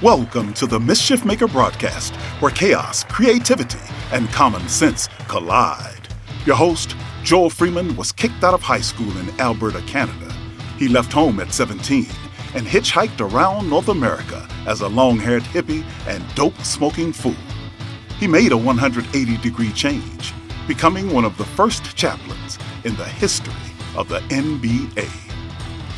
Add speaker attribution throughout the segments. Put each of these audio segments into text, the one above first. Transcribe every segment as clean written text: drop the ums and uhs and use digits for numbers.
Speaker 1: Welcome to the Mischief Maker broadcast, where chaos, creativity, and common sense collide. Your host, Joel Freeman, was kicked out of high school in Alberta, Canada. He left home at 17 and hitchhiked around North America as a long-haired hippie and dope-smoking fool. He made a 180-degree change, becoming one of the first chaplains in the history of the NBA.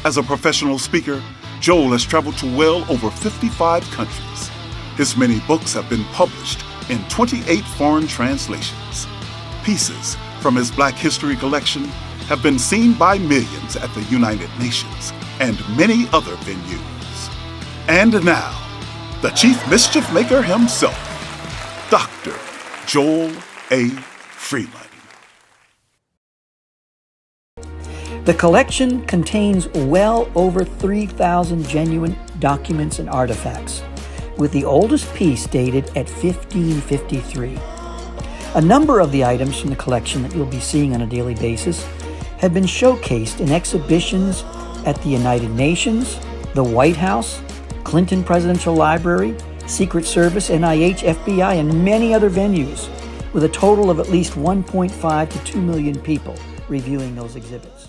Speaker 1: As a professional speaker, Joel has traveled to well over 55 countries. His many books have been published in 28 foreign translations. Pieces from his Black History collection have been seen by millions at the United Nations and many other venues. And now, the Chief Mischief Maker himself, Dr. Joel A. Freeman.
Speaker 2: The collection contains well over 3,000 genuine documents and artifacts, with the oldest piece dated at 1553. A number of the items from the collection that you'll be seeing on a daily basis have been showcased in exhibitions at the United Nations, the White House, Clinton Presidential Library, Secret Service, NIH, FBI, and many other venues, with a total of at least 1.5 to 2 million people reviewing those exhibits.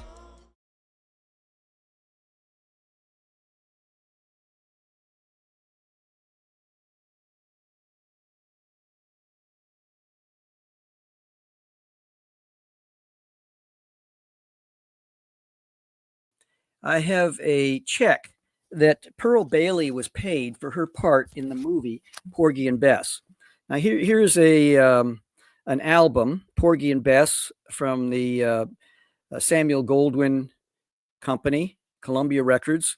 Speaker 2: I have a check that Pearl Bailey was paid for her part in the movie Porgy and Bess. Now here's an album, Porgy and Bess, from the Samuel Goldwyn Company, Columbia Records.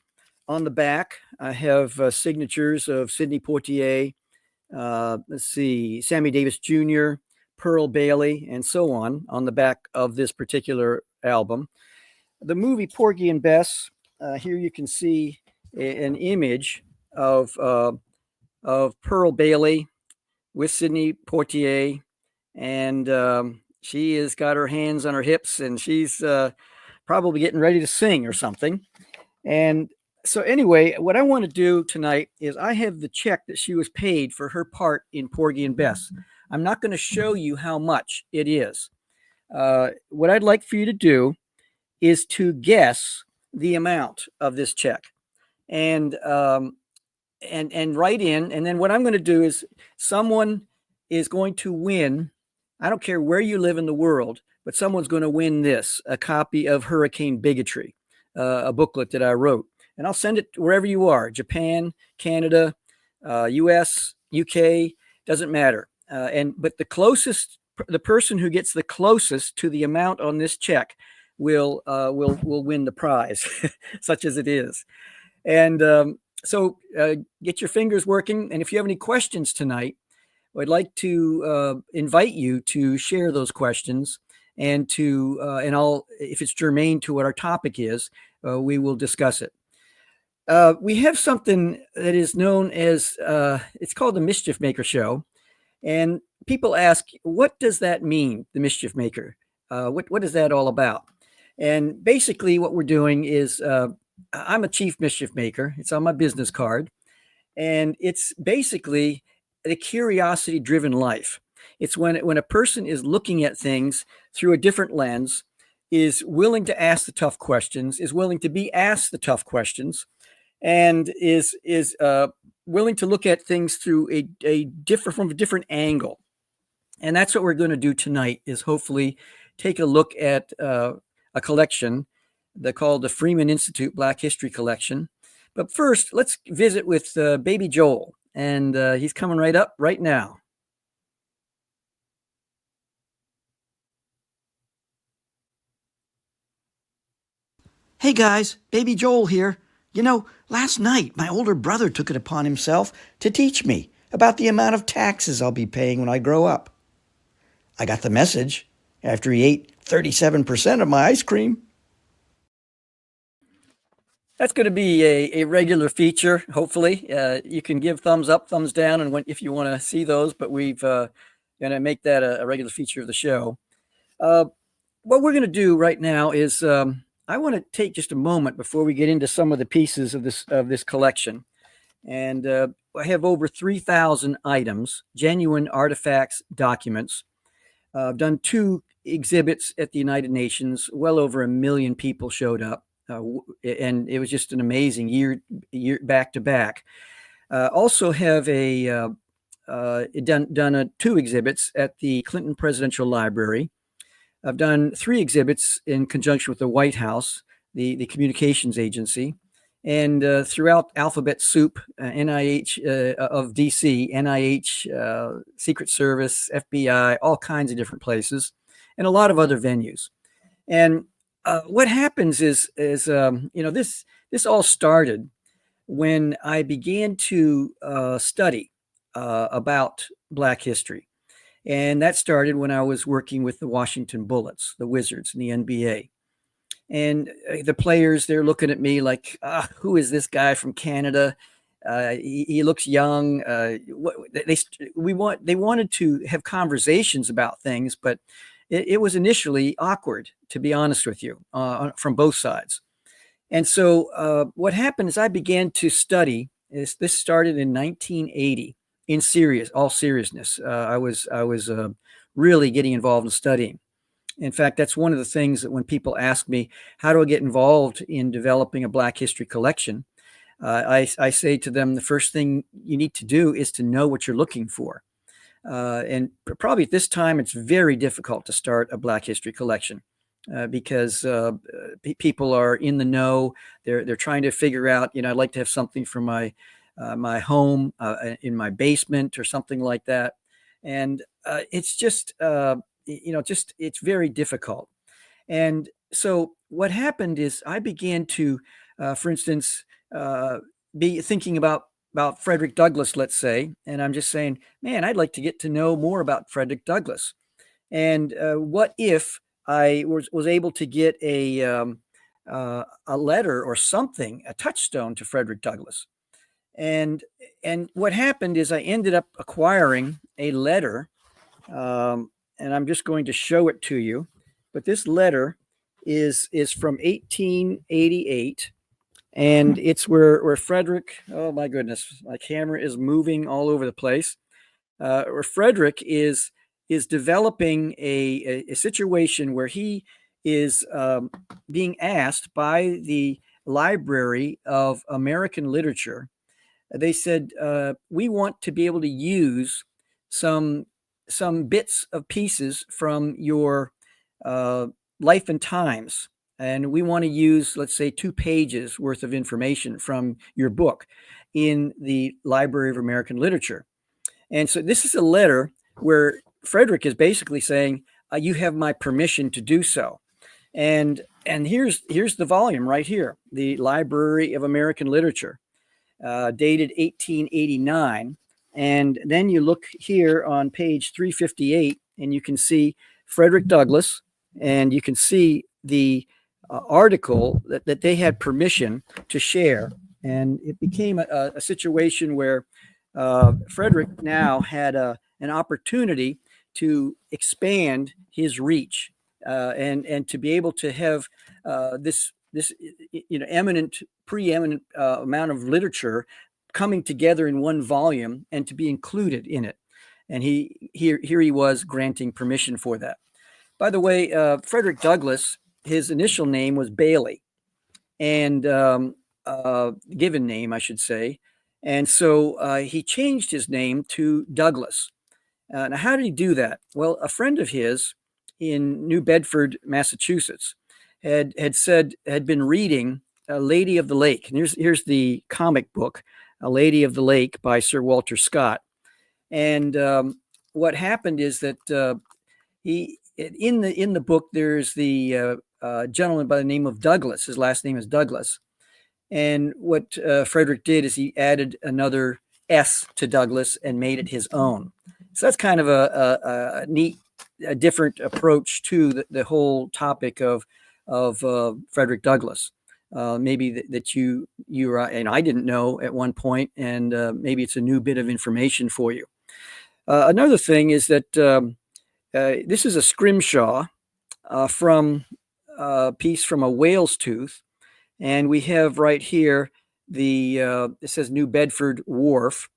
Speaker 2: On the back, I have signatures of Sidney Poitier, Sammy Davis Jr., Pearl Bailey, and so on the back of this particular album. The movie Porgy and Bess, here you can see an image of Pearl Bailey with Sidney Poitier, and she has got her hands on her hips, and she's probably getting ready to sing or something. And so anyway, what I want to do tonight is I have the check that she was paid for her part in Porgy and Bess. I'm not going to show you how much it is. What I'd like for you to do is to guess the amount of this check and write in. And then what I'm going to do is someone is going to win. I don't care where you live in the world, but someone's going to win this, a copy of Hurricane Bigotry, a booklet that I wrote. And I'll send it wherever you are, Japan, Canada, US, UK, doesn't matter. But the person who gets the closest to the amount on this check will win the prize, such as it is. And so get your fingers working. And if you have any questions tonight, I'd like to invite you to share those questions, and I'll, if it's germane to what our topic is, we will discuss it. We have something that is known as, it's called the Mischief Maker Show. And people ask, what does that mean, the Mischief Maker? What is that all about? And basically what we're doing is, I'm a chief mischief maker. It's on my business card. And it's basically a curiosity-driven life. It's when a person is looking at things through a different lens, is willing to ask the tough questions, is willing to be asked the tough questions, and is willing to look at things through from a different angle. And that's what we're going to do tonight, is hopefully take a look at a collection they're called the Freeman Institute Black History Collection. But first, let's visit with baby Joel, and he's coming right up right now. Hey guys, baby Joel here. You know, last night my older brother took it upon himself to teach me about the amount of taxes I'll be paying when I grow up. I got the message after he ate 37% of my ice cream. That's going to be a regular feature, hopefully. You can give thumbs up, thumbs down, and if you want to see those, but we've going to make that a regular feature of the show. What we're going to do right now is I want to take just a moment before we get into some of the pieces of this collection. And I have over 3,000 items, genuine artifacts, documents. I've done 2 exhibits at the United Nations. Well over 1 million people showed up, and it was just an amazing year back to back. Also have done 2 exhibits at the Clinton Presidential Library. I've done 3 exhibits in conjunction with the White House, the communications agency, and throughout alphabet soup, NIH of DC, NIH, Secret Service, FBI, all kinds of different places, and a lot of other venues. And what happens is this all started when I began to study about Black history. And that started when I was working with the Washington Bullets, the Wizards in the NBA. And the players, they're looking at me like, who is this guy from Canada? He looks young. They wanted to have conversations about things, but it was initially awkward, to be honest with you, from both sides. And so what happened is I began to study. This started in 1980. In all seriousness, I was really getting involved in studying. In fact, that's one of the things that when people ask me, how do I get involved in developing a Black history collection? I say to them, the first thing you need to do is to know what you're looking for. And probably at this time, it's very difficult to start a Black history collection because people are in the know. They're trying to figure out, I'd like to have something for my home in my basement or something like that. And it's just, it's very difficult. And so what happened is I began to, for instance, be thinking about Frederick Douglass, let's say, and I'm just saying, man, I'd like to get to know more about Frederick Douglass. And what if I was able to get a letter or something, a touchstone to Frederick Douglass? And what happened is I ended up acquiring a letter, and I'm just going to show it to you. But this letter is from 1888, and it's where Frederick. Oh my goodness, my camera is moving all over the place. Where Frederick is developing a situation where he is being asked by the Library of American Literature. They said, we want to be able to use some bits of pieces from your life and times. And we want to use, let's say, 2 pages worth of information from your book in the Library of American Literature. And so this is a letter where Frederick is basically saying, you have my permission to do so. And here's the volume right here, the Library of American Literature. Dated 1889. And then you look here on page 358, and you can see Frederick Douglass, and you can see the article that they had permission to share. And it became a situation where Frederick now had an opportunity to expand his reach and to be able to have this preeminent amount of literature coming together in one volume and to be included in it. And here he was granting permission for that. By the way, Frederick Douglass, his initial name was Bailey, and given name, I should say. And so he changed his name to Douglass. Now, how did he do that? Well, a friend of his in New Bedford, Massachusetts, had been reading Lady of the Lake. And here's the comic book, A Lady of the Lake by Sir Walter Scott. And what happened is that he in the book there's the gentleman by the name of Douglass. His last name is Douglass. And what Frederick did is he added another S to Douglass and made it his own. So that's kind of a neat, a different approach to the whole topic of Frederick Douglass. Maybe that you and I didn't know at one point, and maybe it's a new bit of information for you. Another thing is that this is a scrimshaw from a piece from a whale's tooth, and we have right here it says New Bedford Wharf,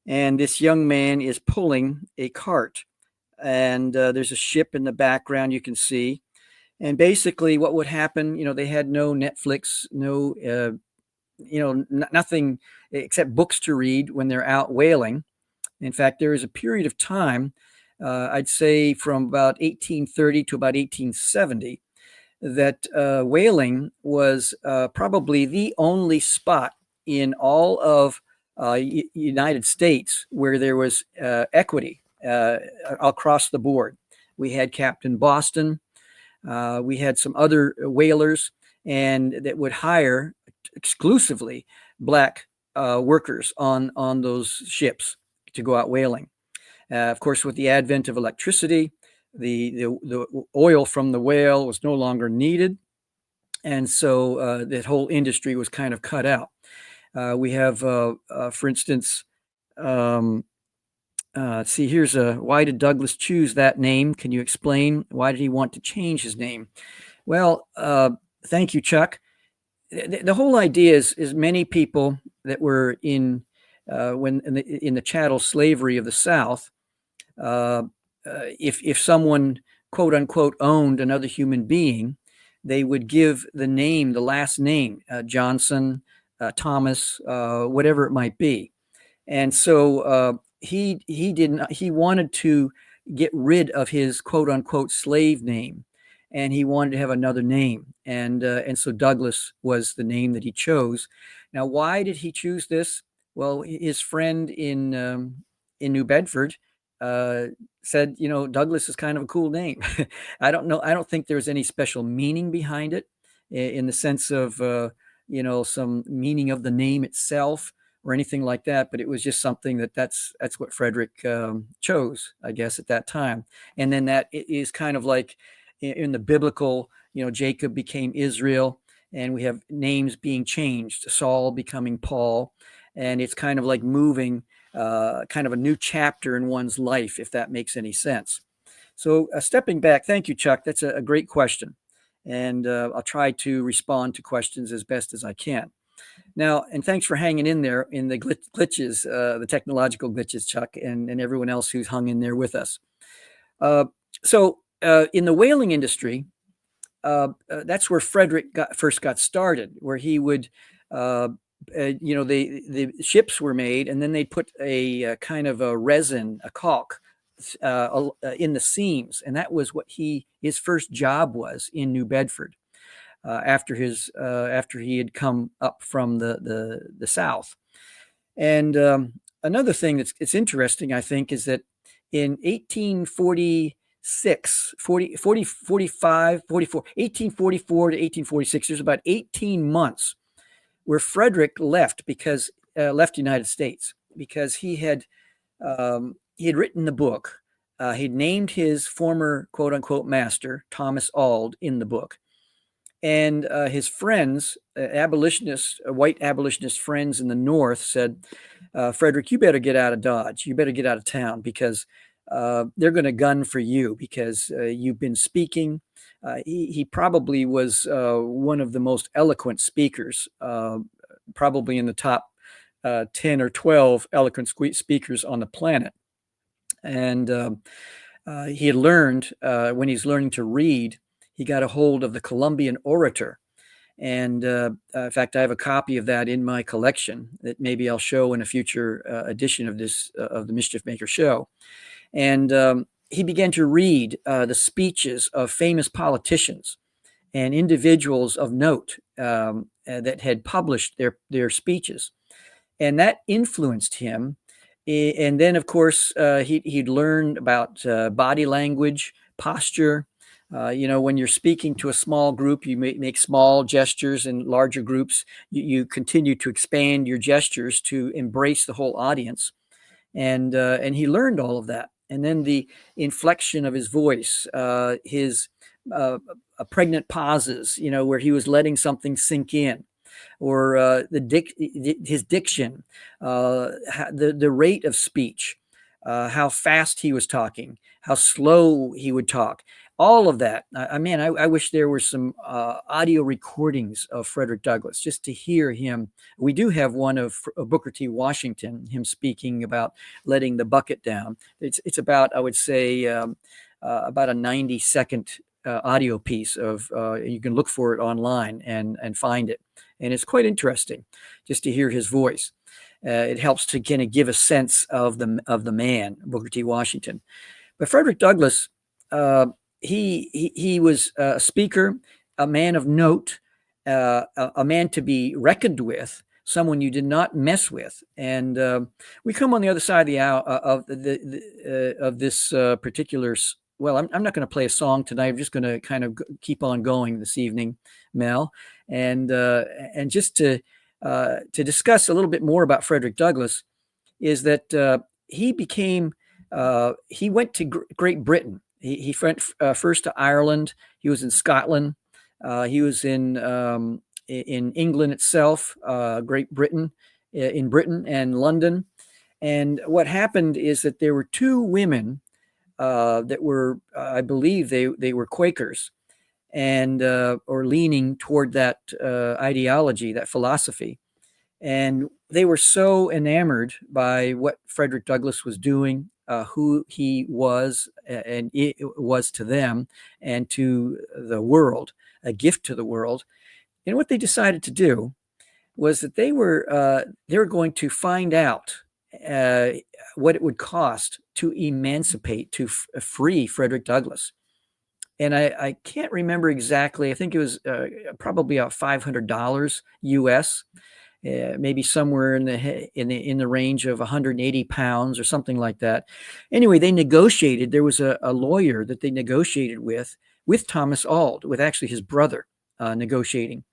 Speaker 2: and this young man is pulling a cart, and there's a ship in the background you can see. And basically, what would happen, they had no Netflix, no, nothing except books to read when they're out whaling. In fact, there is a period of time, I'd say from about 1830 to about 1870, that whaling was probably the only spot in all of United States where there was equity across the board. We had Captain Boston. We had some other whalers, and that would hire exclusively black workers on those ships to go out whaling. Of course, with the advent of electricity, the oil from the whale was no longer needed, and so that whole industry was kind of cut out. We have, for instance, let's see. Here's why did Douglass choose that name? Can you explain why did he want to change his name? Well, thank you, Chuck. The whole idea is many people that were in the chattel slavery of the South. If someone quote unquote owned another human being, they would give the last name, Johnson, Thomas, whatever it might be. And so he wanted to get rid of his quote unquote slave name, and he wanted to have another name. And so Douglass was the name that he chose. Now, why did he choose this? Well, his friend in New Bedford said, Douglass is kind of a cool name. I don't know. I don't think there's any special meaning behind it in the sense of, some meaning of the name itself or anything like that. But it was just something that's what Frederick chose, I guess, at that time. And then that is kind of like in the biblical, Jacob became Israel, and we have names being changed, Saul becoming Paul. And it's kind of like moving kind of a new chapter in one's life, if that makes any sense. So stepping back, thank you, Chuck. That's a great question. And I'll try to respond to questions as best as I can. Now, and thanks for hanging in there in the glitches, the technological glitches, Chuck, and everyone else who's hung in there with us. So in the whaling industry, that's where Frederick first got started, where he would the ships were made, and then they'd put a kind of a resin, a caulk, in the seams, and that was what his first job was in New Bedford after he had come up from the South. And another thing that's interesting, I think, is that in 1844 to 1846, there's about 18 months where Frederick left the United States because he had written the book. He'd named his former quote unquote master, Thomas Auld, in the book. And his friends, white abolitionist friends in the North said, Frederick, you better get out of Dodge. You better get out of town because they're going to gun for you because you've been speaking. He probably was one of the most eloquent speakers, probably in the top 10 or 12 eloquent speakers on the planet. And he had learned, when he's learning to read, he got a hold of the Columbian Orator. And in fact, I have a copy of that in my collection that maybe I'll show in a future edition of the Mischief Maker show. And he began to read the speeches of famous politicians and individuals of note that had published their speeches. And that influenced him. And then, of course, he'd learned about body language, posture. When you're speaking to a small group, you make small gestures. In larger groups, you continue to expand your gestures to embrace the whole audience. And he learned all of that. And then the inflection of his voice, his pregnant pauses, where he was letting something sink in, or his diction, the rate of speech, how fast he was talking, how slow he would talk. all of that. I wish there were some audio recordings of Frederick Douglass just to hear him. We do have one of Booker T. Washington, him speaking about letting the bucket down. It's about, I would say, about a 90-second audio piece of. You can look for it online and find it, and it's quite interesting just to hear his voice. It helps to kind of give a sense of the man, Booker T. Washington. But Frederick Douglass. He was a speaker, a man of note, a man to be reckoned with, someone you did not mess with. And we come on the other side of the hour of this particular. Well, I'm not going to play a song tonight. I'm just going to kind of keep on going this evening, Mel, and just to discuss a little bit more about Frederick Douglass is that he went to Great Britain. He went first to Ireland. He was in Scotland. He was in England itself, Great Britain, in Britain and London. And what happened is that there were two women that were, I believe, they were Quakers, and or leaning toward that ideology, that philosophy. And they were so enamored by what Frederick Douglass was doing, who he was, and it was to them and to the world, a gift to the world. And what they decided to do was that they were going to find out what it would cost to emancipate, to free Frederick Douglass. And I can't remember exactly. I think it was probably about $500 US. Maybe somewhere in the range of 180 pounds or something like that. Anyway, they negotiated. There was a lawyer that they negotiated with Thomas Auld, with actually his brother negotiating.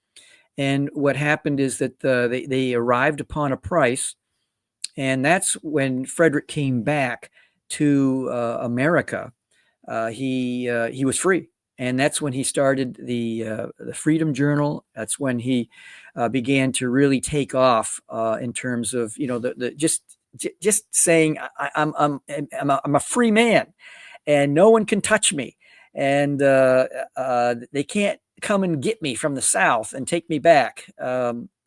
Speaker 2: And what happened is that they arrived upon a price, and that's when Frederick came back to America. He was free. And that's when he started the Freedom Journal. That's when he began to really take off in terms of the just saying I'm a free man, and no one can touch me, and they can't come and get me from the South and take me back,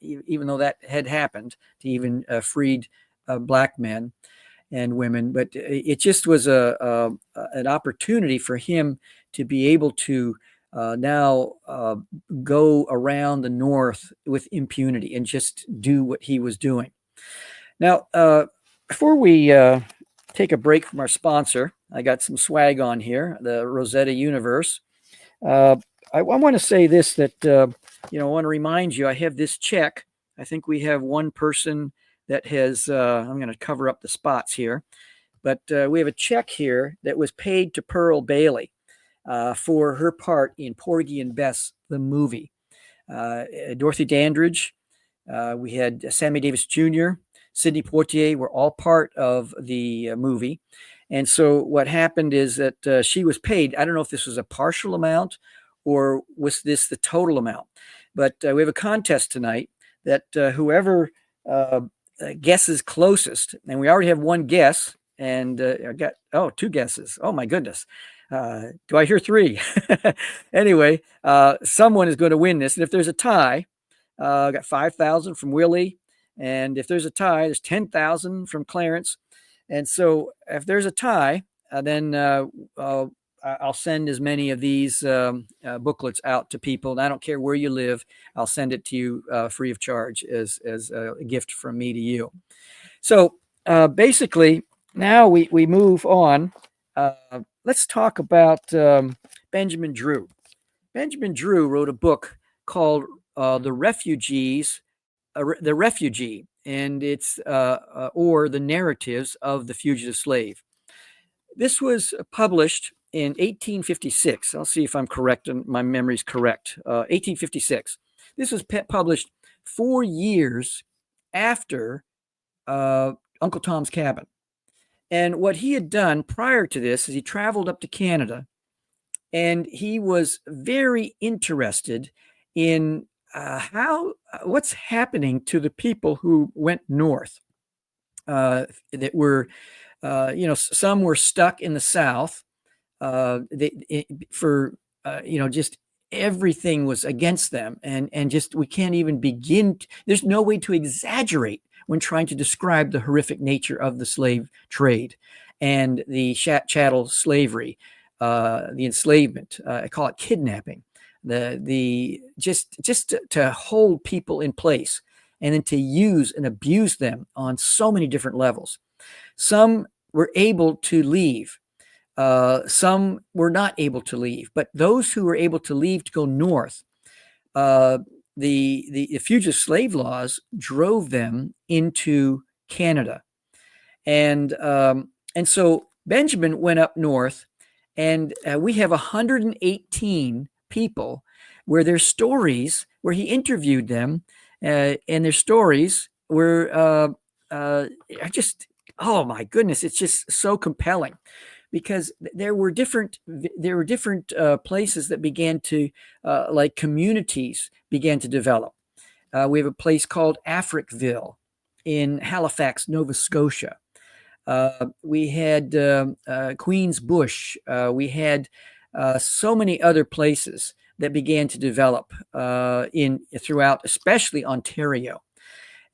Speaker 2: even though that had happened to even freed black men and women. But it just was an opportunity for him to be able to now go around the North with impunity and just do what he was doing. Now, before we take a break from our sponsor, I got some swag on here, the Rosetta Universe. I want to say this, that, I want to remind you, I have this check. I think we have one person that has, I'm going to cover up the spots here, but we have a check here that was paid to Pearl Bailey for her part in Porgy and Bess, the movie. Dorothy Dandridge, we had Sammy Davis Jr., Sidney Poitier were all part of the movie. And so what happened is that she was paid. I don't know if this was a partial amount or was this the total amount. But we have a contest tonight that whoever guesses closest, and we already have one guess, and I got, two guesses. Oh, my goodness. Do I hear three? Anyway, someone is going to win this. And if there's a tie, I got 5,000 from Willie. And if there's a tie, there's 10,000 from Clarence. And so if there's a tie, then I'll send as many of these booklets out to people. And I don't care where you live. I'll send it to you free of charge as a gift from me to you. So basically, now we move on. Let's talk about Benjamin Drew. Benjamin Drew wrote a book called The Refugee, and it's or the Narratives of the Fugitive Slave. This was published in 1856. I'll see if I'm correct and my memory's correct. 1856. This was published 4 years after Uncle Tom's Cabin. And what he had done prior to this is he traveled up to Canada, and he was very interested in what's happening to the people who went north. That were, some were stuck in the South, just everything was against them, and just we can't even begin. There's no way to exaggerate when trying to describe the horrific nature of the slave trade and the chattel slavery, the enslavement. I call it kidnapping. The just to hold people in place and then to use and abuse them on so many different levels. Some were able to leave. Some were not able to leave, but those who were able to leave to go north, the fugitive slave laws drove them into Canada, and so Benjamin went up north, and we have 118 people where their stories, where he interviewed them, and their stories were just, oh my goodness, it's just so compelling. Because there were different places that began to, like communities began to develop. We have a place called Africville in Halifax, Nova Scotia. We had Queens Bush. We had so many other places that began to develop throughout, especially Ontario,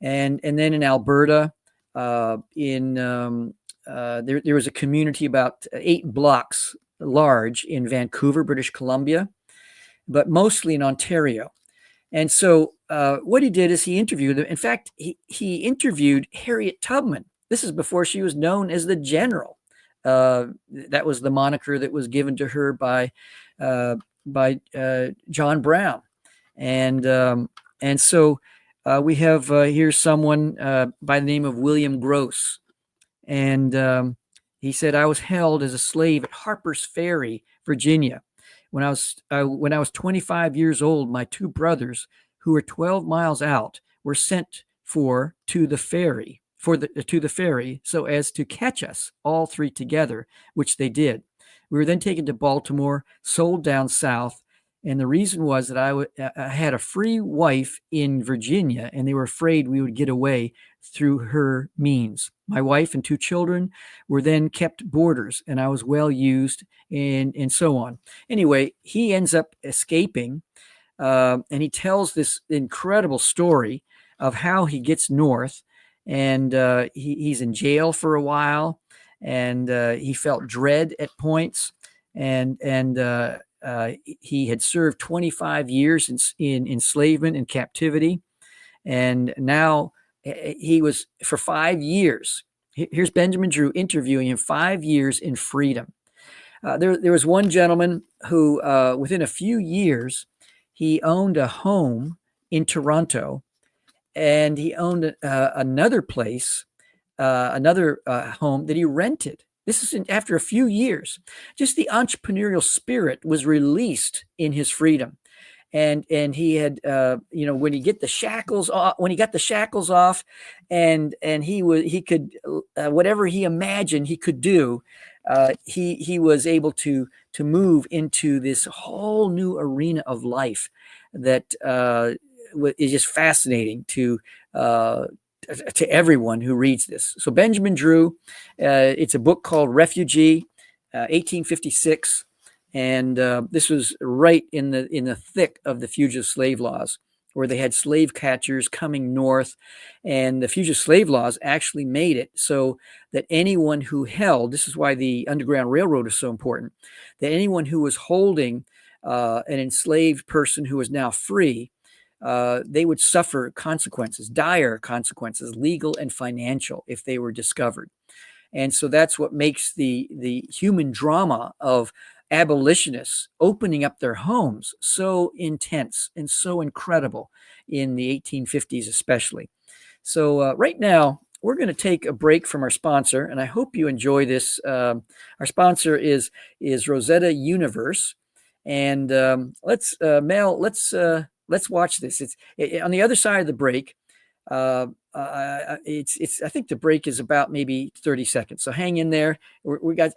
Speaker 2: and then in Alberta, there was a community about 8 blocks large in Vancouver, British Columbia, but mostly in Ontario. And so what he did is he interviewed them. In fact, he interviewed Harriet Tubman. This is before she was known as the General. That was the moniker that was given to her by John Brown. And so we have here someone by the name of William Gross. And he said, I was held as a slave at Harper's Ferry, Virginia. When I was 25 years old, my 2 brothers, who were 12 miles out, were sent to the ferry so as to catch us all 3 together, which they did. We were then taken to Baltimore, sold down south. And the reason was that I had a free wife in Virginia, and they were afraid we would get away through her means. My wife and 2 children were then kept boarders, and I was well used, and so on. Anyway, he ends up escaping, and he tells this incredible story of how he gets north, and he's in jail for a while, and he felt dread at points, and he had served 25 years in enslavement and captivity. And now he was for 5 years. Here's Benjamin Drew interviewing him, 5 years in freedom. There was one gentleman who, within a few years, he owned a home in Toronto, and he owned another place, another home that he rented. This is after a few years. Just the entrepreneurial spirit was released in his freedom, and he had, when he got the shackles off, and he could whatever he imagined he could do, he was able to move into this whole new arena of life that is just fascinating to everyone who reads this. So Benjamin Drew, it's a book called Refugee, 1856, and this was right in the thick of the fugitive slave laws, where they had slave catchers coming north, and the fugitive slave laws actually made it so that anyone who held, this is why the Underground Railroad is so important, that anyone who was holding an enslaved person who was now free, they would suffer consequences, dire consequences, legal and financial, if they were discovered. And so that's what makes the human drama of abolitionists opening up their homes so intense and so incredible in the 1850s especially. So right now, we're going to take a break from our sponsor, and I hope you enjoy this. Our sponsor is Rosetta Universe. And let's watch this. It's on the other side of the break. I think the break is about maybe 30 seconds. So hang in there.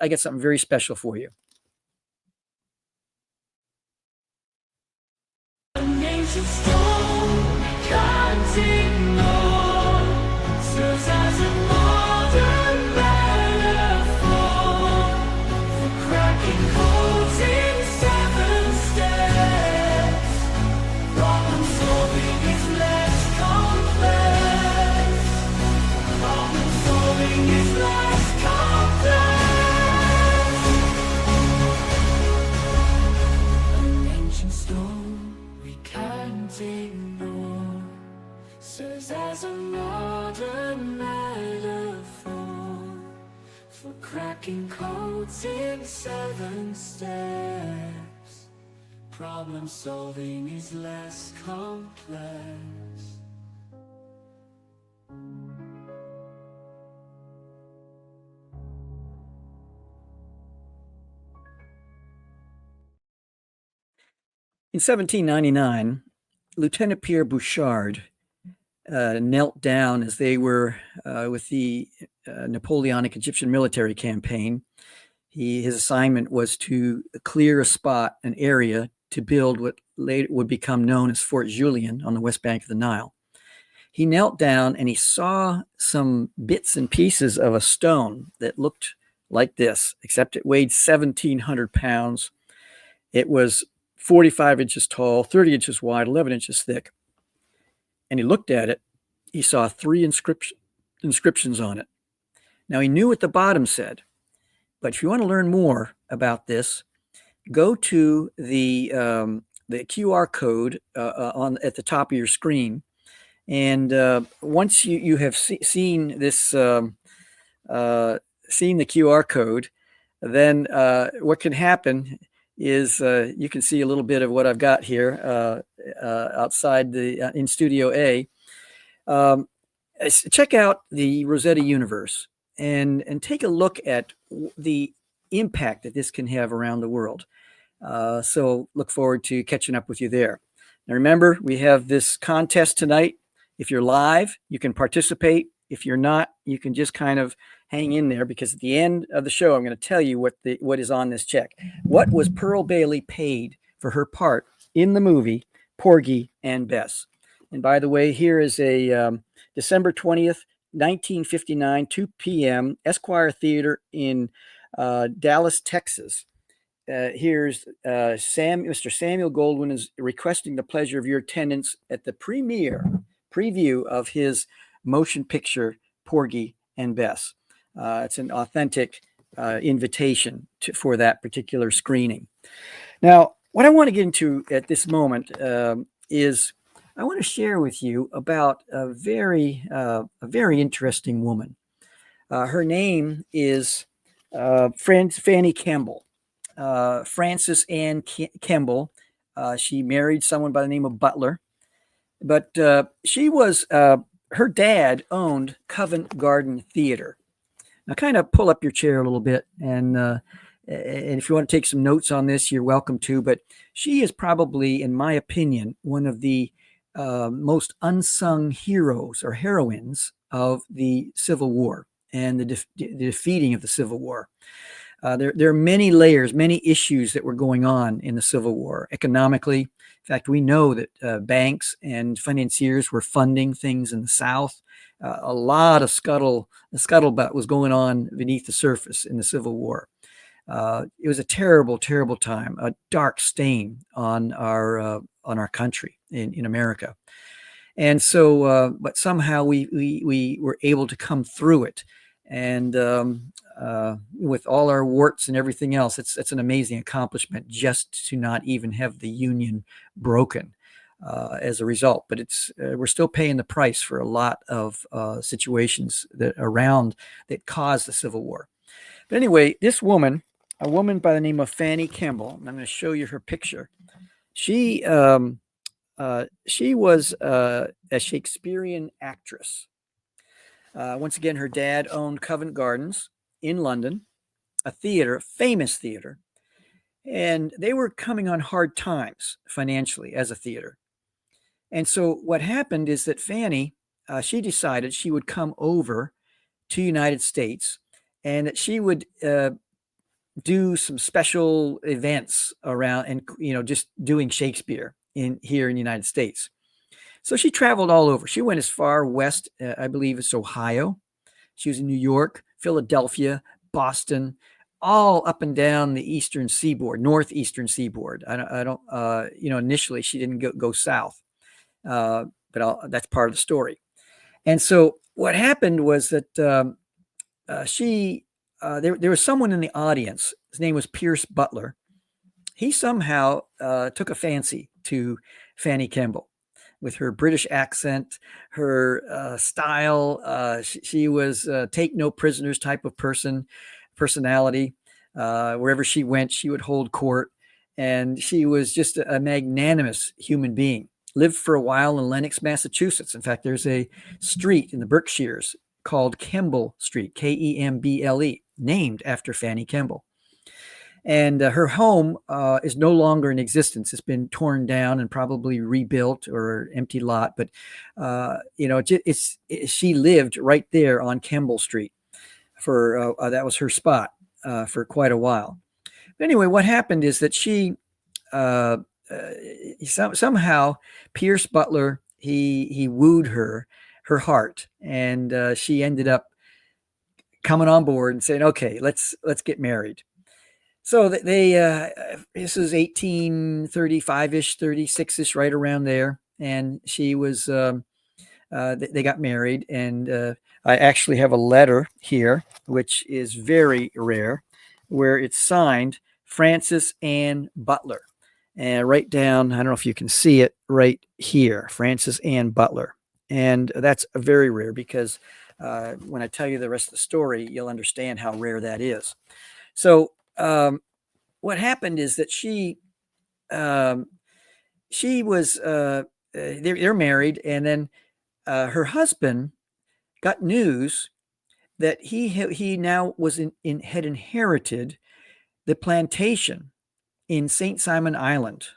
Speaker 2: I got something very special for you.
Speaker 3: Cracking Cracking codes in 7 steps. Problem solving is less complex.
Speaker 2: In 1799, Lieutenant Pierre Bouchard knelt down as they were with the Napoleonic Egyptian military campaign. His assignment was to clear a spot, an area, to build what later would become known as Fort Julien on the west bank of the Nile. He knelt down and he saw some bits and pieces of a stone that looked like this, except it weighed 1,700 pounds. It was 45 inches tall, 30 inches wide, 11 inches thick. And he looked at it. He saw 3 inscriptions on it. Now, he knew what the bottom said. But if you want to learn more about this, go to the QR code at the top of your screen. And once you have seen this, seen the QR code, then what can happen is you can see a little bit of what I've got here outside in Studio A. Check out the Rosetta Universe and take a look at the impact that this can have around the world. So look forward to catching up with you there. Now remember, we have this contest tonight. If you're live, you can participate. If you're not, you can just kind of hang in there, because at the end of the show, I'm going to tell you what is on this check. What was Pearl Bailey paid for her part in the movie Porgy and Bess? And by the way, here is a December 20th, 1959, 2 p.m., Esquire Theater in Dallas, Texas. Here's Mr. Samuel Goldwyn is requesting the pleasure of your attendance at the preview of his motion picture, Porgy and Bess. It's an authentic invitation for that particular screening. Now, what I want to get into at this moment is I want to share with you about a very interesting woman. Her name is Fanny Kemble, Frances Ann Kemble. She married someone by the name of Butler, but she was her dad owned Covent Garden Theater. Now, kind of pull up your chair a little bit, and if you want to take some notes on this, you're welcome to. But she is probably, in my opinion, one of the most unsung heroes or heroines of the Civil War and the defeating of the Civil War. There are many layers, many issues that were going on in the Civil War. Economically, in fact, we know that banks and financiers were funding things in the South. A lot of scuttlebutt was going on beneath the surface in the Civil War. It was a terrible, terrible time, a dark stain on our country in America. And so, but somehow we were able to come through it. And with all our warts and everything else, it's an amazing accomplishment just to not even have the Union broken as a result. But we're still paying the price for a lot of situations that caused the Civil War. But anyway, this woman, a woman by the name of Fanny Kemble, and I'm going to show you her picture. She was a Shakespearean actress. Once again, her dad owned Covent Gardens in London, a famous theater, and they were coming on hard times financially as a theater. And so what happened is that Fanny, she decided she would come over to United States and that she would do some special events around and, just doing Shakespeare here in the United States. So she traveled all over. She went as far west, I believe it's Ohio. She was in New York, Philadelphia, Boston, all up and down the eastern seaboard, northeastern seaboard. I don't initially she didn't go south, but that's part of the story. And so what happened was that there was someone in the audience. His name was Pierce Butler. He somehow took a fancy to Fanny Kemble. With her British accent, her style, she was take no prisoners type of person, personality. Wherever she went, she would hold court, and she was just a magnanimous human being. Lived for a while in Lenox, Massachusetts. In fact, there's a street in the Berkshires called Kemble Street, Kemble, named after Fanny Kemble. And her home is no longer in existence. It's been torn down and probably rebuilt or empty lot. But she lived right there on Kemble Street for that was her spot for quite a while. But anyway, what happened is that she somehow Pierce Butler he wooed her heart, and she ended up coming on board and saying, "Okay, let's get married." So they this is 1835-ish, 36-ish, right around there, and she was they got married, and I actually have a letter here, which is very rare, where it's signed Frances Ann Butler. And right down, I don't know if you can see it right here, Frances Ann Butler. And that's very rare because when I tell you the rest of the story, you'll understand how rare that is. So what happened is that she was, they're married, and then her husband got news that he now was had inherited the plantation in St. Simon Island.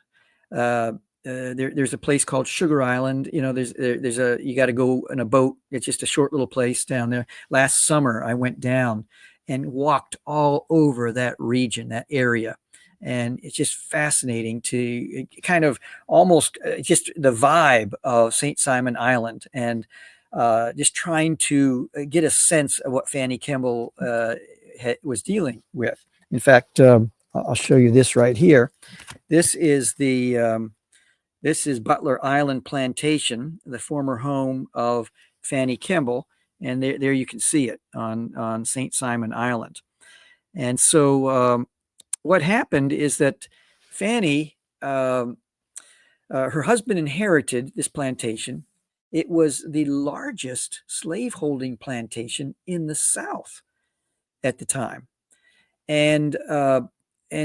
Speaker 2: There's a place called Sugar Island. You got to go in a boat. It's just a short little place down there. Last summer, I went down and walked all over that region, that area. And it's just fascinating to kind of almost just the vibe of St. Simon Island, and just trying to get a sense of what Fanny Kemble was dealing with. In fact, I'll show you this right here. This is Butler Island Plantation, the former home of Fanny Kemble, and there you can see it on St. Simon Island. And so what happened is that Fanny, her husband inherited this plantation. It was the largest slaveholding plantation in the South at the time. And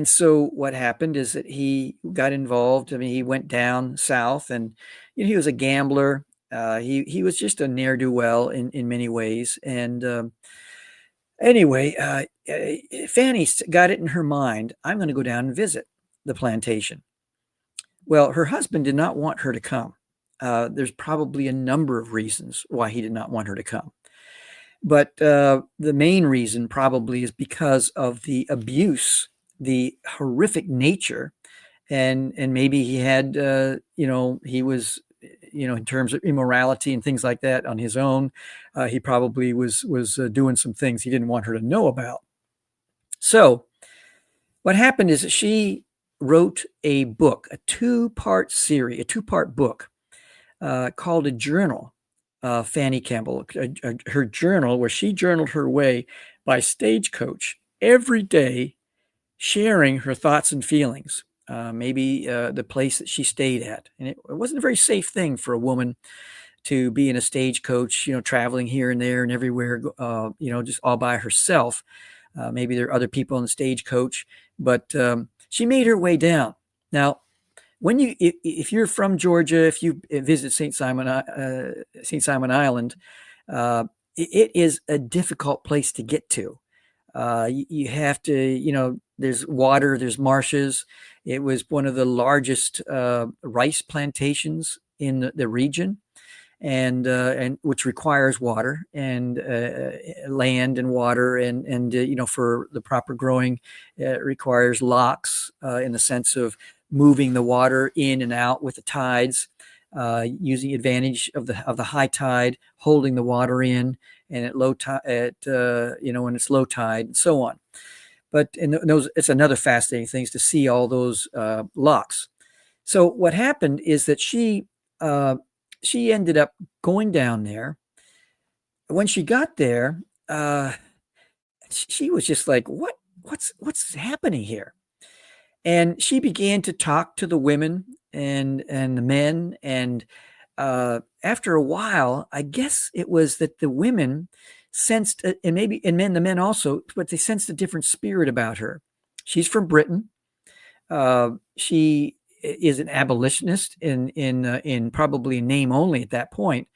Speaker 2: so what happened is that he got involved. I mean, he went down south, and he was a gambler. He was just a ne'er-do-well in many ways. And anyway, Fanny got it in her mind, I'm going to go down and visit the plantation. Well, her husband did not want her to come. There's probably a number of reasons why he did not want her to come. But the main reason probably is because of the abuse, the horrific nature, and maybe he had, he was, in terms of immorality and things like that on his own, he probably was doing some things he didn't want her to know about. So what happened is that she wrote a book, a two-part book called a journal. Fanny Kemble, her journal, where she journaled her way by stagecoach every day, sharing her thoughts and feelings, maybe the place that she stayed at. And it wasn't a very safe thing for a woman to be in a stagecoach, traveling here and there and everywhere, just all by herself. Maybe there are other people in the stagecoach, but she made her way down. Now, if you're from Georgia, if you visit St. Simon Island, it is a difficult place to get to. You have to, there's water, there's marshes. It was one of the largest rice plantations in the region, and which requires water and land and water, and for the proper growing, it requires locks in the sense of moving the water in and out with the tides, using advantage of the high tide, holding the water in, and at low tide, when it's low tide, and so on. But it's another fascinating thing to see all those locks. So what happened is that she ended up going down there. When she got there, she was just like, what's happening here? And she began to talk to the women and the men. And after a while, I guess it was that the women sensed, and maybe, and the men also, but they sensed a different spirit about her. She's from Britain. She is an abolitionist in probably name only at that point.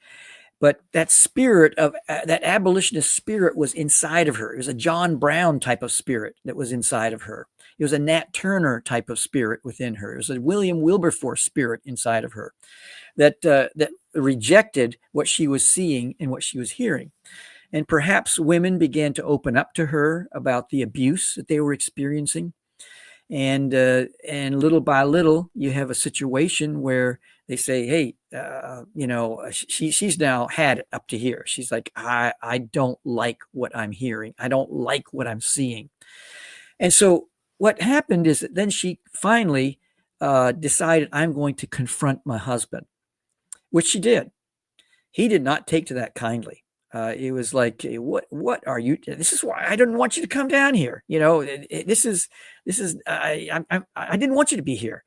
Speaker 2: But that spirit of that abolitionist spirit was inside of her. It was a John Brown type of spirit that was inside of her. It was a Nat Turner type of spirit within her. It was a William Wilberforce spirit inside of her that rejected what she was seeing and what she was hearing. And perhaps women began to open up to her about the abuse that they were experiencing. And little by little, you have a situation where they say, "Hey, she's now had it up to here." She's like, "I don't like what I'm hearing. I don't like what I'm seeing." And so what happened is that then she finally decided, "I'm going to confront my husband," which she did. He did not take to that kindly. It was like, what are you? This is why I didn't want you to come down here. This is I didn't want you to be here.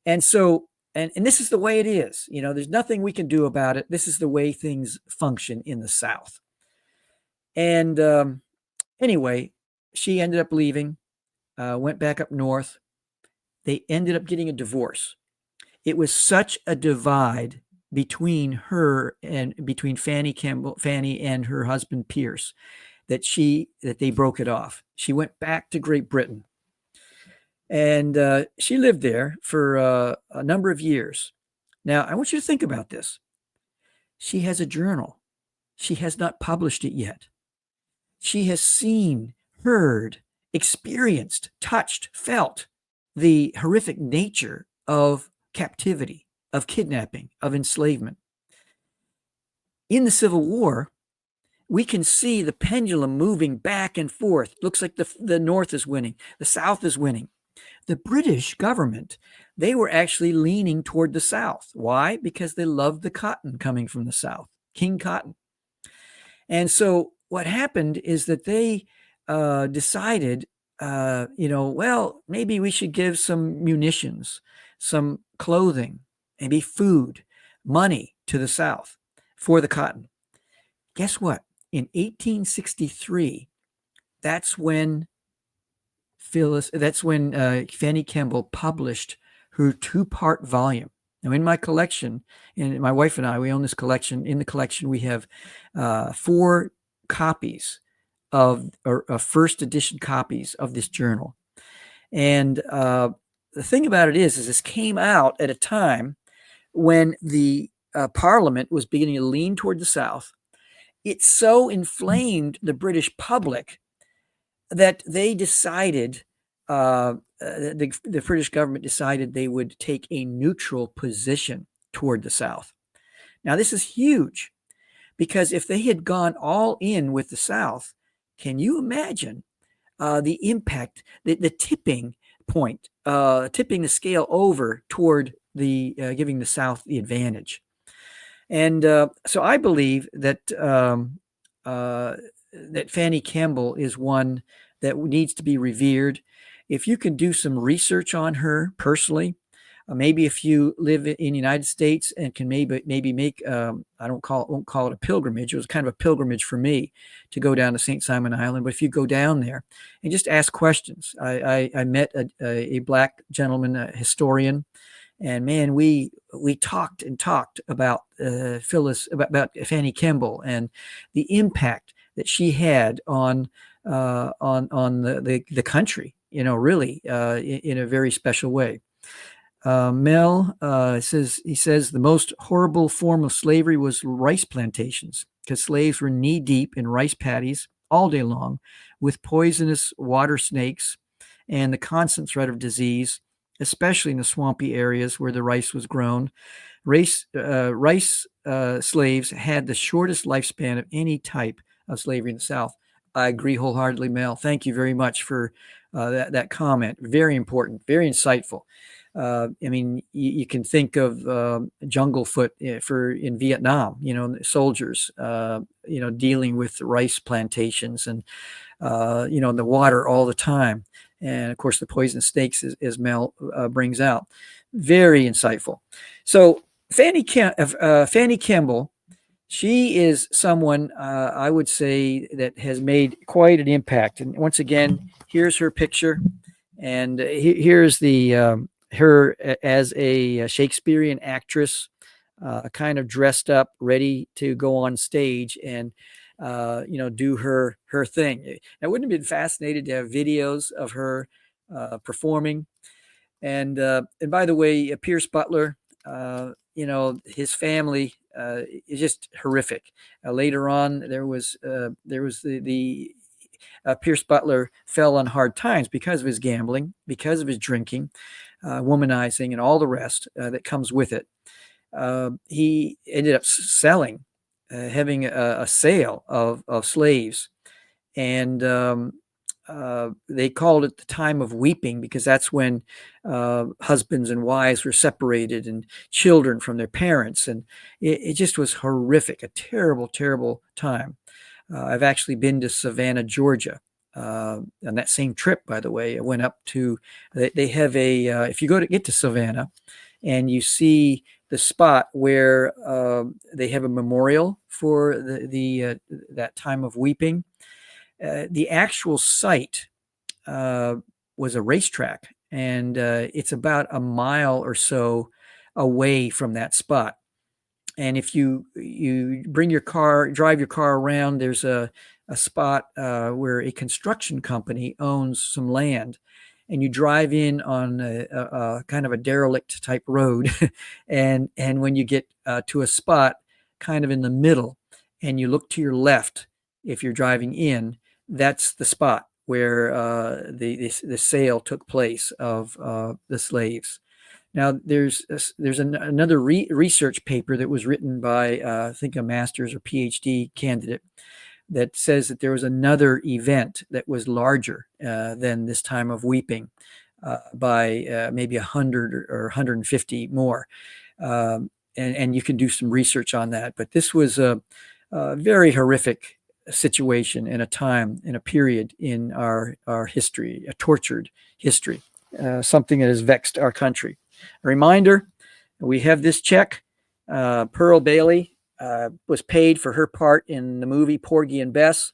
Speaker 2: And so, and this is the way it is. There's nothing we can do about it. This is the way things function in the South. And anyway, she ended up leaving, went back up north. They ended up getting a divorce. It was such a divide between her and between Fanny and her husband Pierce that they broke it off. She went back to Great Britain, and she lived there for a number of years. Now, I want you to think about this. She has a journal. She has not published it yet. She has seen, heard, experienced, touched, felt the horrific nature of captivity, of kidnapping, of enslavement. In the Civil War, we can see the pendulum moving back and forth. Looks like the North is winning. The South is winning. The British government, they were actually leaning toward the South. Why? Because they loved the cotton coming from the South, King Cotton. And so what happened is that they decided, well, maybe we should give some munitions, some clothing, maybe food, money to the South for the cotton. Guess what? In 1863, that's when Fanny Kemble published her 2-part volume. Now, in my collection, and my wife and I, we own this collection. In the collection, we have 4 copies of first edition copies of this journal. And the thing about it is this came out at a time when the Parliament was beginning to lean toward the South. It so inflamed the British public that they decided, the British government decided they would take a neutral position toward the South. Now, this is huge because if they had gone all in with the South, can you imagine the impact, the tipping point, tipping the scale over toward the giving the South the advantage? And so I believe that that Fanny Kemble is one that needs to be revered. If you can do some research on her personally, maybe if you live in the United States and can maybe make I won't call it a pilgrimage. It was kind of a pilgrimage for me to go down to St. Simon Island. But if you go down there and just ask questions, I met a black gentleman, a historian. And man, we talked and talked about about Fanny Kemble and the impact that she had on the country, really in a very special way. Mel says the most horrible form of slavery was rice plantations because slaves were knee deep in rice paddies all day long with poisonous water snakes and the constant threat of disease, especially in the swampy areas where the rice was grown. Rice slaves had the shortest lifespan of any type of slavery in the South. I agree wholeheartedly, Mel. Thank you very much for that comment. Very important, very insightful. You can think of Jungle Foot in Vietnam, soldiers, dealing with rice plantations and, the water all the time. And of course, the poison snakes, as Mel brings out. Very insightful. So Fanny Kemble, she is someone I would say that has made quite an impact. And once again, here's her picture, and here's the her as a Shakespearean actress, kind of dressed up, ready to go on stage and do her thing. I wouldn't have been fascinated to have videos of her performing. And by the way, Pierce Butler, his family is just horrific. Later on, there was the Pierce Butler fell on hard times because of his gambling, because of his drinking, womanizing, and all the rest that comes with it. He ended up selling, having a sale of slaves, and they called it the time of weeping because that's when husbands and wives were separated and children from their parents, and it just was horrific, a terrible, terrible time. I've actually been to Savannah, Georgia. On that same trip, by the way, I went up to. They have a. If you get to Savannah, and you see the spot where they have a memorial for the that time of weeping. The actual site was a racetrack, and it's about a mile or so away from that spot. And if you drive your car around, there's a spot where a construction company owns some land, and you drive in on a kind of a derelict type road, and when you get to a spot kind of in the middle, and you look to your left, if you're driving in, that's the spot where the sale took place of the slaves. Now, there's another research paper that was written by, I think, a master's or Ph.D. candidate that says that there was another event that was larger than this time of weeping by maybe 100 or 150 more. And you can do some research on that. But this was a very horrific situation in a time, in a period in our history, a tortured history, something that has vexed our country. A reminder, we have this check. Pearl Bailey was paid for her part in the movie Porgy and Bess.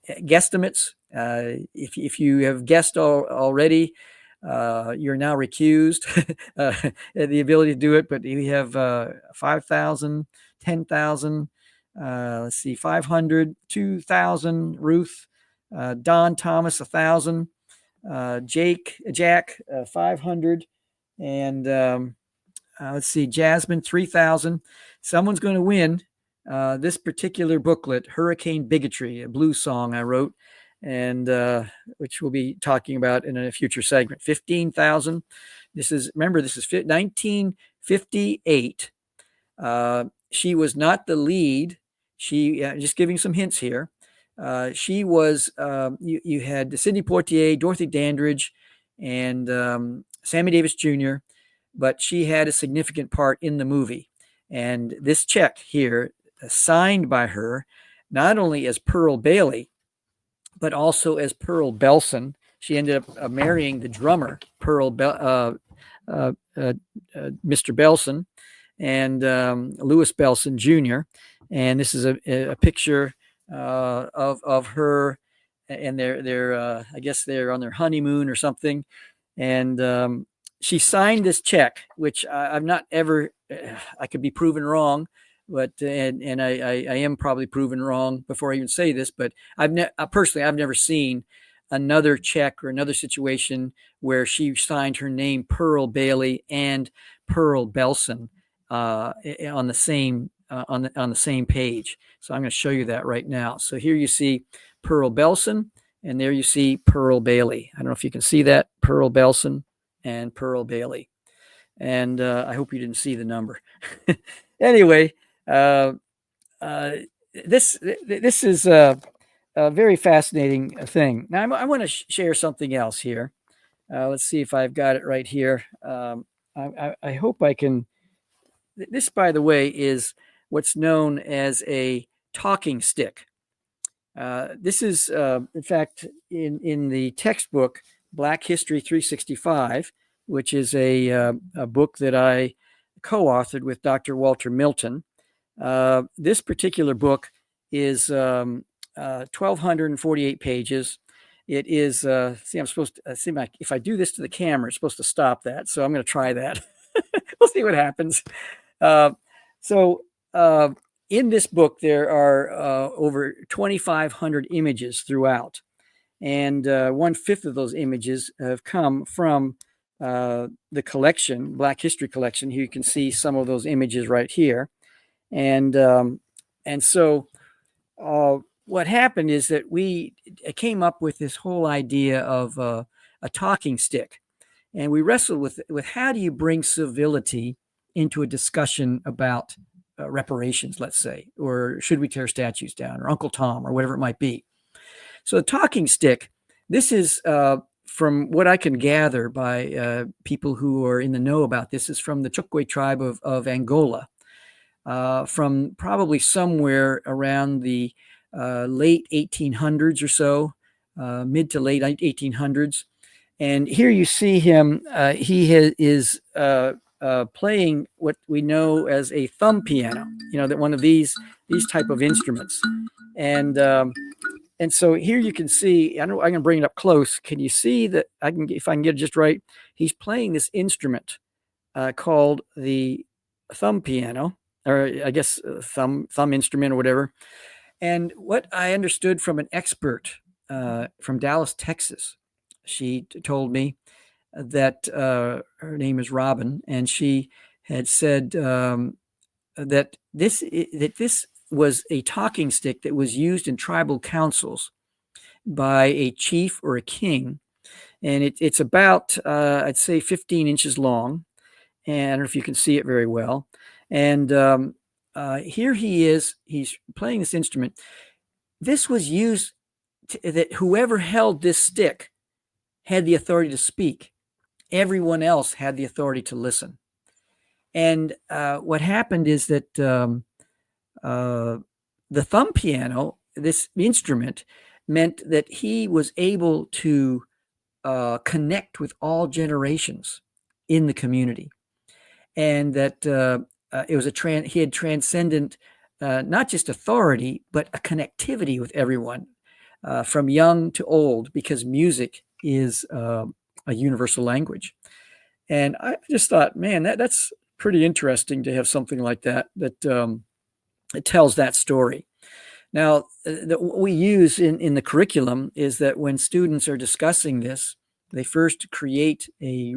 Speaker 2: Guesstimates, if you have guessed already, you're now recused the ability to do it, but we have 5,000, 10,000, let's see, 500, 2,000, Ruth, Don Thomas, 1,000, Jack, 500, and let's see, Jasmine, 3,000. Someone's going to win this particular booklet, Hurricane Bigotry, a blues song I wrote, and which we'll be talking about in a future segment. 15,000. This is 1958. She was not the lead. She just giving some hints here. She was. You had Sidney Poitier, Dorothy Dandridge, and Sammy Davis Jr., but she had a significant part in the movie. And this check here, signed by her, not only as Pearl Bailey, but also as Pearl Belson. She ended up marrying the drummer, Mr. Belson, and Louis Belson Jr. And this is a picture of her, and they're I guess they're on their honeymoon or something. And she signed this check, which I've not ever. I could be proven wrong, but and I am probably proven wrong before I even say this. But I've never seen another check or another situation where she signed her name Pearl Bailey and Pearl Belson on the same page. So I'm going to show you that right now. So here you see Pearl Belson, and there you see Pearl Bailey. I don't know if you can see that, Pearl Belson and Pearl Bailey. And I hope you didn't see the number. Anyway, this is a very fascinating thing. Now I want to share something else here. Let's see if I've got it right here. I hope I can. This, by the way, is what's known as a talking stick. This is, in fact, in the textbook Black History 365, which is a book that I co-authored with Dr. Walter Milton. This particular book is 1,248 pages. It is, see, I'm supposed to see if I do this to the camera, it's supposed to stop that. So I'm going to try that. We'll see what happens. Uh, so in this book, there are over 2,500 images throughout. And 1/5 of those images have come from the collection, Black History Collection. Here you can see some of those images right here. And so what happened is that we came up with this whole idea of a talking stick. And we wrestled with how do you bring civility into a discussion about reparations, let's say, or should we tear statues down, or Uncle Tom, or whatever it might be. So the talking stick, this is from what I can gather by people who are in the know about this, is from the Chukwe tribe of Angola, from probably somewhere around the late 1800s or so, mid to late 1800s. And here you see him. He is playing what we know as a thumb piano. That one of these type of instruments. And so here you can see. I can bring it up close. Can you see that? If I can get it just right. He's playing this instrument called the thumb piano, or I guess thumb instrument or whatever. And what I understood from an expert from Dallas, Texas, she told me that her name is Robin, and she had said that this was a talking stick that was used in tribal councils by a chief or a king, and it's about I'd say 15 inches long, and I don't know if you can see it very well. And here he is; he's playing this instrument. This was used that whoever held this stick had the authority to speak. Everyone else had the authority to listen. And what happened is that the thumb piano, this instrument, meant that he was able to connect with all generations in the community, and that it was he had transcendent not just authority, but a connectivity with everyone, from young to old, because music is a universal language. And I just thought, man, that's pretty interesting to have something like that it tells that story. Now, what we use in the curriculum is that when students are discussing this, they first create a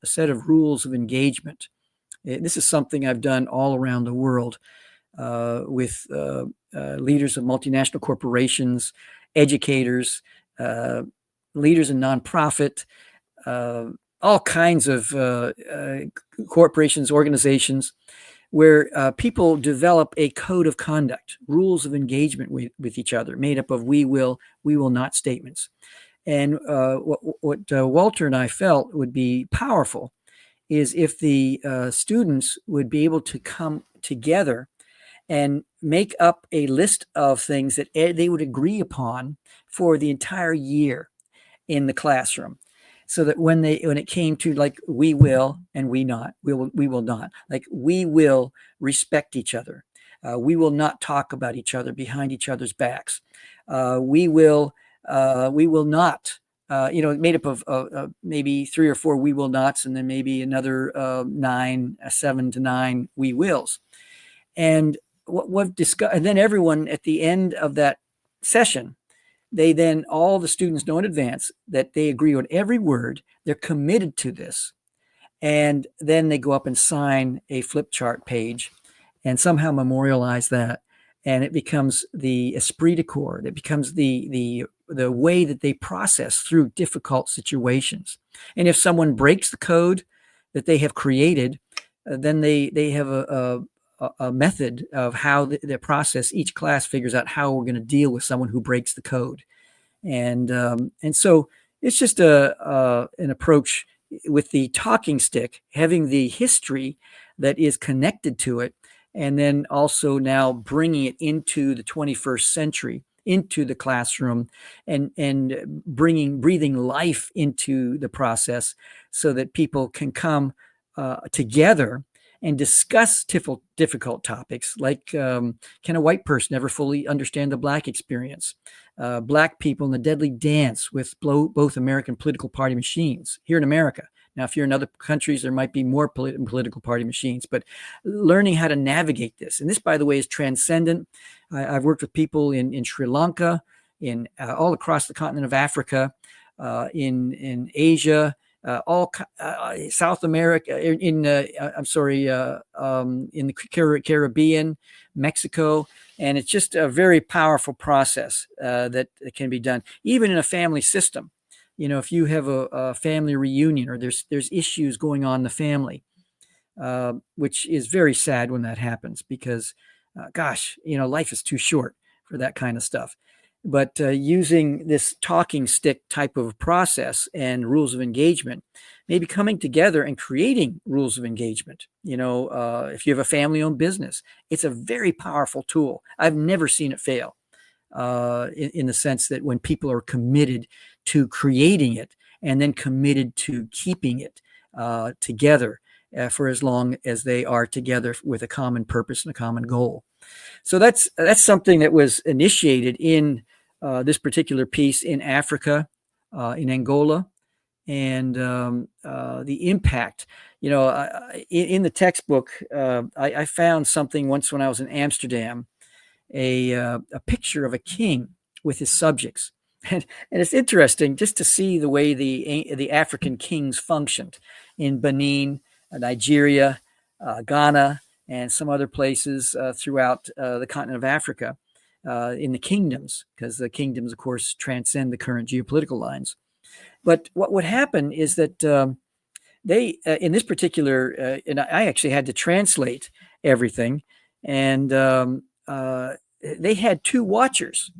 Speaker 2: set of rules of engagement. This is something I've done all around the world with leaders of multinational corporations, educators, leaders in nonprofit, all kinds of corporations, organizations, where people develop a code of conduct, rules of engagement with each other, made up of we will not statements. And what Walter and I felt would be powerful is if the students would be able to come together and make up a list of things that they would agree upon for the entire year in the classroom, so that when it came to, like, we will and we will not, like, we will respect each other, we will not talk about each other behind each other's backs, we will not, made up of maybe 3 or 4 we will nots, and then maybe another 7 to 9 we wills. And what we've discussed, and then everyone at the end of that session, all the students know in advance that they agree on every word, they're committed to this, and then they go up and sign a flip chart page and somehow memorialize that, and it becomes the esprit de corps. It becomes the way that they process through difficult situations. And if someone breaks the code that they have created, then they have a method of how the process. Each class figures out how we're going to deal with someone who breaks the code, and so it's just an approach with the talking stick, having the history that is connected to it, and then also now bringing it into the 21st century, into the classroom, and breathing life into the process, so that people can come together and discuss difficult topics like can a white person ever fully understand the Black experience? Black people in the deadly dance with both American political party machines here in America. Now, if you're in other countries, there might be more political party machines, but learning how to navigate this. And this, by the way, is transcendent. I've worked with people in Sri Lanka, in all across the continent of Africa, in Asia, South America, in the Caribbean, Mexico, and it's just a very powerful process that can be done, even in a family system. You know, if you have a family reunion or there's issues going on in the family, which is very sad when that happens because, gosh, you know, life is too short for that kind of stuff. But using this talking stick type of process and rules of engagement, maybe coming together and creating rules of engagement. You know, if you have a family-owned business, it's a very powerful tool. I've never seen it fail in the sense that when people are committed to creating it and then committed to keeping it together for as long as they are together with a common purpose and a common goal. So that's something that was initiated in this particular piece in Africa, in Angola, and the impact. You know, in the textbook, I found something once when I was in Amsterdam, a picture of a king with his subjects. And it's interesting just to see the way the African kings functioned in Benin, Nigeria, Ghana, and some other places throughout the continent of Africa in the kingdoms, because the kingdoms, of course, transcend the current geopolitical lines. But what would happen is that they, in this particular, and I actually had to translate everything, and they had two watchers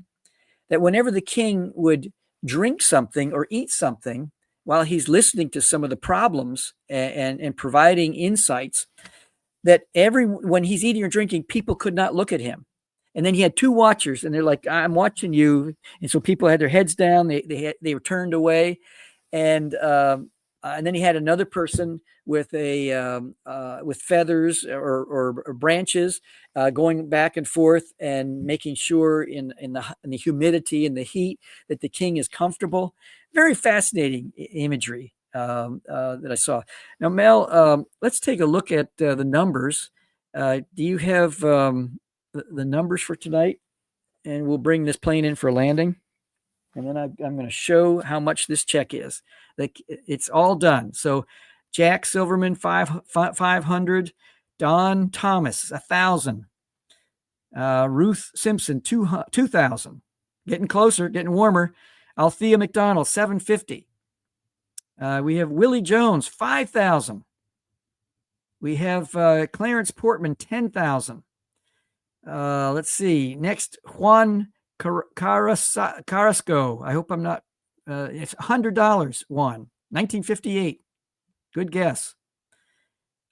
Speaker 2: that whenever the king would drink something or eat something while he's listening to some of the problems and providing insights, that when he's eating or drinking, people could not look at him. And then he had two watchers, and they're like, "I'm watching you." And so people had their heads down; they were turned away, and then he had another person with with feathers or branches going back and forth and making sure in the humidity and the heat that the king is comfortable. Very fascinating imagery that I saw. Now, Mel, let's take a look at the numbers. Do you have the numbers for tonight? And we'll bring this plane in for landing. And then I'm going to show how much this check is. Like, it's all done. So Jack Silverman, 500. Don Thomas, 1,000. Ruth Simpson, 2,000. Getting closer, getting warmer. Althea McDonald, 750. We have Willie Jones, 5,000. We have Clarence Portman, 10,000. Let's see. Next, Juan Carrasco. I hope I'm not. It's $100. Juan, 1958. Good guess.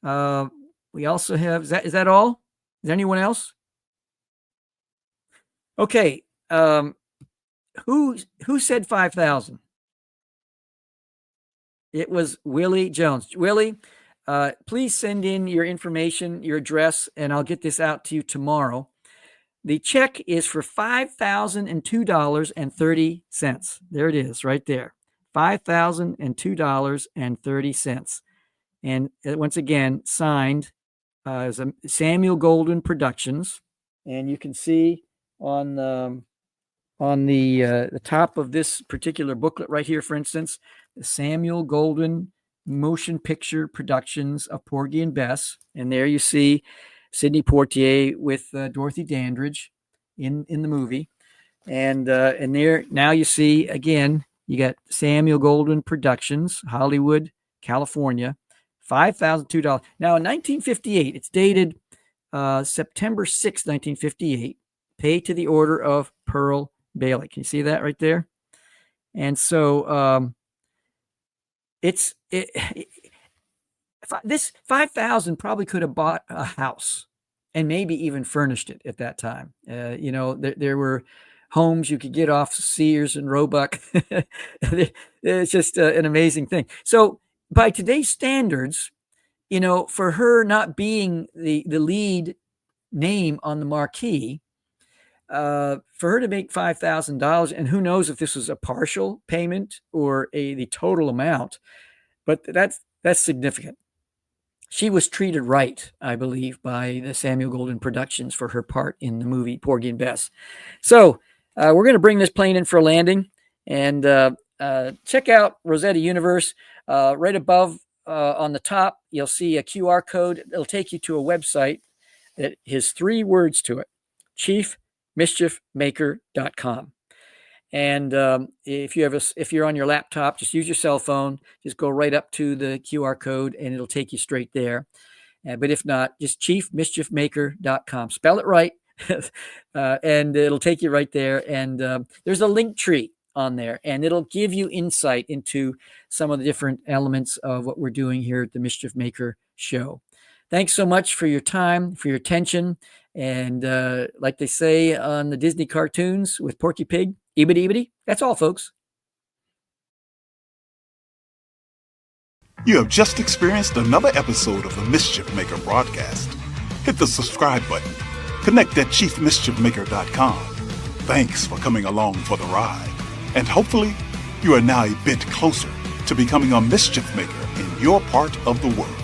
Speaker 2: We also have. Is that all? Is there anyone else? Okay. Who said 5,000? It was Willie Jones. Willie, please send in your information, your address, and I'll get this out to you tomorrow. The check is for $5,002.30. There it is, right there. $5,002.30. And once again, signed as a Samuel Golden Productions. And you can see on the top of this particular booklet right here, for instance, the Samuel Golden Motion Picture Productions of Porgy and Bess. And there you see Sidney Poitier with Dorothy Dandridge in the movie. And there, now you see, again, you got Samuel Golden Productions, Hollywood, California, $5,002. Now, in 1958, it's dated September 6, 1958, paid to the order of Pearl Bailey. Can you see that right there? And so this 5,000 probably could have bought a house and maybe even furnished it at that time. You know, there were homes you could get off Sears and Roebuck. It's just an amazing thing. So by today's standards, for her not being the lead name on the marquee, for her to make $5,000, and who knows if this was a partial payment or the total amount, but that's significant. She was treated right, I believe, by the Samuel Goldwyn Productions for her part in the movie Porgy and Bess. So we're going to bring this plane in for a landing, and check out Rosetta Universe. Right above on the top, you'll see a QR code. It'll take you to a website that has 3 words to it: chiefmischiefmaker.com. And if you're on your laptop, just use your cell phone. Just go right up to the QR code, and it'll take you straight there. But if not, just chiefmischiefmaker.com. Spell it right, and it'll take you right there. And there's a link tree on there, and it'll give you insight into some of the different elements of what we're doing here at the Mischief Maker Show. Thanks so much for your time, for your attention. And like they say on the Disney cartoons with Porky Pig, Eebity Eebity. That's all, folks.
Speaker 1: You have just experienced another episode of the Mischief Maker broadcast. Hit the subscribe button. Connect at chiefmischiefmaker.com. Thanks for coming along for the ride. And hopefully, you are now a bit closer to becoming a mischief maker in your part of the world.